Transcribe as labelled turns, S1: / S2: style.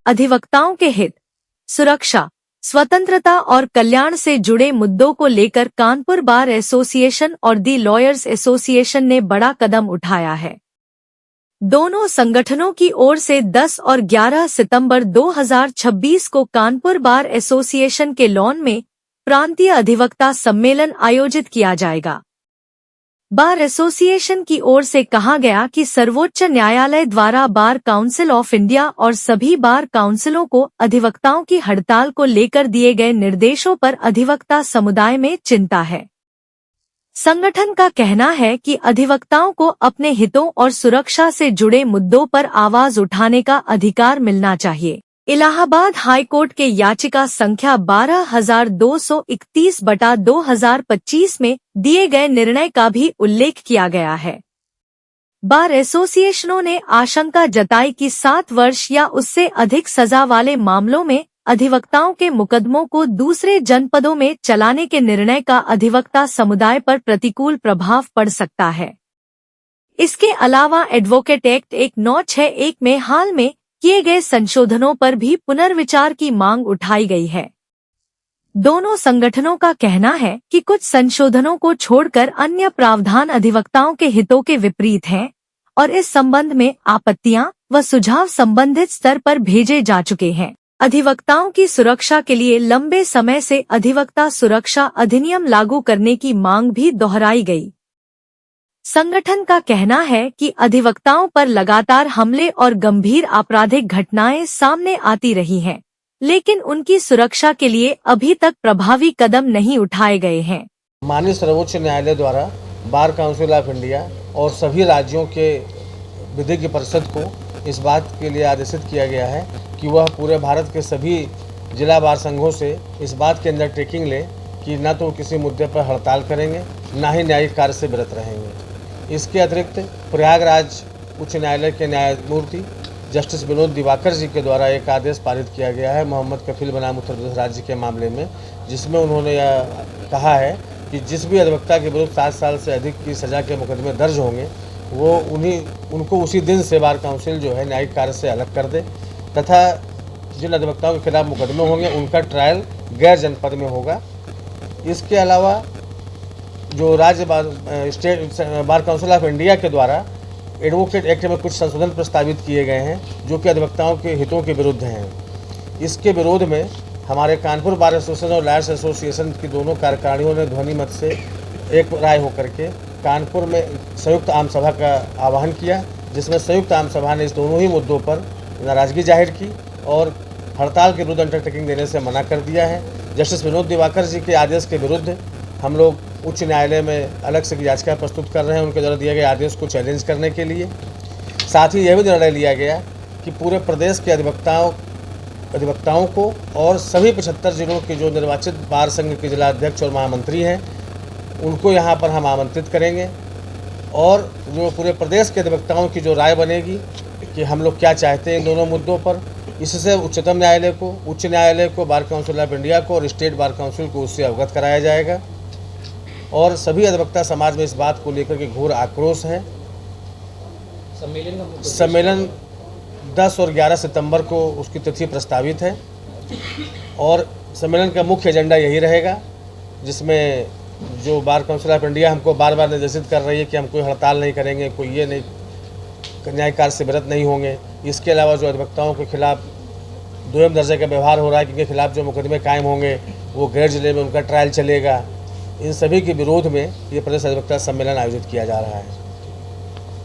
S1: अधिवक्ताओं के हित, सुरक्षा, स्वतंत्रता और कल्याण से जुड़े मुद्दों को लेकर कानपुर बार एसोसिएशन और दी लॉयर्स एसोसिएशन ने बड़ा कदम उठाया है। दोनों संगठनों की ओर से 10 और 11 सितंबर 2026 को कानपुर बार एसोसिएशन के लॉन में प्रांतीय अधिवक्ता सम्मेलन आयोजित किया जाएगा। बार एसोसिएशन की ओर से कहा गया कि सर्वोच्च न्यायालय द्वारा बार काउंसिल ऑफ इंडिया और सभी बार काउंसिलों को अधिवक्ताओं की हड़ताल को लेकर दिए गए निर्देशों पर अधिवक्ता समुदाय में चिंता है। संगठन का कहना है कि अधिवक्ताओं को अपने हितों और सुरक्षा से जुड़े मुद्दों पर आवाज उठाने का अधिकार मिलना चाहिए। इलाहाबाद हाईकोर्ट के याचिका संख्या 12231/2025 में दिए गए निर्णय का भी उल्लेख किया गया है। बार एसोसिएशनों ने आशंका जताई कि 7 वर्ष या उससे अधिक सजा वाले मामलों में अधिवक्ताओं के मुकदमों को दूसरे जनपदों में चलाने के निर्णय का अधिवक्ता समुदाय पर प्रतिकूल प्रभाव पड़ सकता है। इसके अलावा एडवोकेट एक्ट 1961 में हाल में किए गए संशोधनों पर भी पुनर्विचार की मांग उठाई गई है। दोनों संगठनों का कहना है कि कुछ संशोधनों को छोड़कर अन्य प्रावधान अधिवक्ताओं के हितों के विपरीत हैं और इस संबंध में आपत्तियां व सुझाव संबंधित स्तर पर भेजे जा चुके हैं। अधिवक्ताओं की सुरक्षा के लिए लंबे समय से अधिवक्ता सुरक्षा अधिनियम लागू करने की मांग भी दोहराई गई। संगठन का कहना है कि अधिवक्ताओं पर लगातार हमले और गंभीर आपराधिक घटनाएं सामने आती रही हैं, लेकिन उनकी सुरक्षा के लिए अभी तक प्रभावी कदम नहीं उठाए गए हैं।
S2: माननीय सर्वोच्च न्यायालय द्वारा बार काउंसिल ऑफ इंडिया और सभी राज्यों के विधिज्ञ परिषद को इस बात के लिए आदेशित किया गया है कि वह पूरे भारत के सभी जिला बार संघों से इस बात की अंडरटेकिंग ले कि न तो किसी मुद्दे पर हड़ताल करेंगे, न ही न्यायिक कार्य से विरत रहेंगे। इसके अतिरिक्त प्रयागराज उच्च न्यायालय के न्यायमूर्ति जस्टिस विनोद दिवाकर जी के द्वारा एक आदेश पारित किया गया है मोहम्मद कफील बनाम उत्तर प्रदेश राज्य के मामले में, जिसमें उन्होंने यह कहा है कि जिस भी अधिवक्ता के विरुद्ध 7 साल से अधिक की सज़ा के मुकदमे दर्ज होंगे वो उनको उसी दिन से बार काउंसिल जो है न्यायिक कार्य से अलग कर दे तथा जिन अधिवक्ताओं के खिलाफ मुकदमे होंगे उनका ट्रायल गैर जनपद में होगा। इसके अलावा जो राज्य state bar council of India के द्वारा एडवोकेट एक्ट में कुछ संशोधन प्रस्तावित किए गए हैं जो कि अधिवक्ताओं के हितों के विरुद्ध हैं। इसके विरोध में हमारे कानपुर बार एसोसिएशन और लॉयर्स एसोसिएशन की दोनों कार्यकारिणियों ने ध्वनि मत से एक राय होकर के कानपुर में संयुक्त आम सभा का आह्वान किया, जिसमें संयुक्त आम सभा ने इस दोनों ही मुद्दों पर नाराजगी जाहिर की और हड़ताल के विरुद्ध अंडरटेकिंग देने से मना कर दिया है। जस्टिस विनोद दिवाकर जी के आदेश के विरुद्ध हम लोग उच्च न्यायालय में अलग से याचिका प्रस्तुत कर रहे हैं उनके द्वारा दिए गए आदेश को चैलेंज करने के लिए। साथ ही यह भी निर्णय लिया गया कि पूरे प्रदेश के अधिवक्ताओं को और सभी 75 जिलों के जो निर्वाचित बार संघ के जिला अध्यक्ष और महामंत्री हैं उनको यहाँ पर हम आमंत्रित करेंगे और जो पूरे प्रदेश के अधिवक्ताओं की जो राय बनेगी कि हम लोग क्या चाहते हैं इन दोनों मुद्दों पर, इससे उच्चतम न्यायालय को, उच्च न्यायालय को, बार काउंसिल ऑफ इंडिया को और स्टेट बार काउंसिल को उससे अवगत कराया जाएगा। और सभी अधिवक्ता समाज में इस बात को लेकर के घोर आक्रोश है। सम्मेलन 10 और 11 सितंबर को उसकी तिथि प्रस्तावित है और सम्मेलन का मुख्य एजेंडा यही रहेगा, जिसमें जो बार काउंसिल ऑफ इंडिया हमको बार बार निर्देशित कर रही है कि हम कोई हड़ताल नहीं करेंगे, कोई ये नहीं न्यायिक कार्य से विरत नहीं होंगे। इसके अलावा जो अधिवक्ताओं के खिलाफ दोयम दर्जे का व्यवहार हो रहा है, जिनके खिलाफ जो मुकदमे कायम होंगे वो गैर जिले में उनका ट्रायल चलेगा, इन सभी के विरोध में ये प्रदेश अधिवक्ता सम्मेलन आयोजित किया जा रहा है।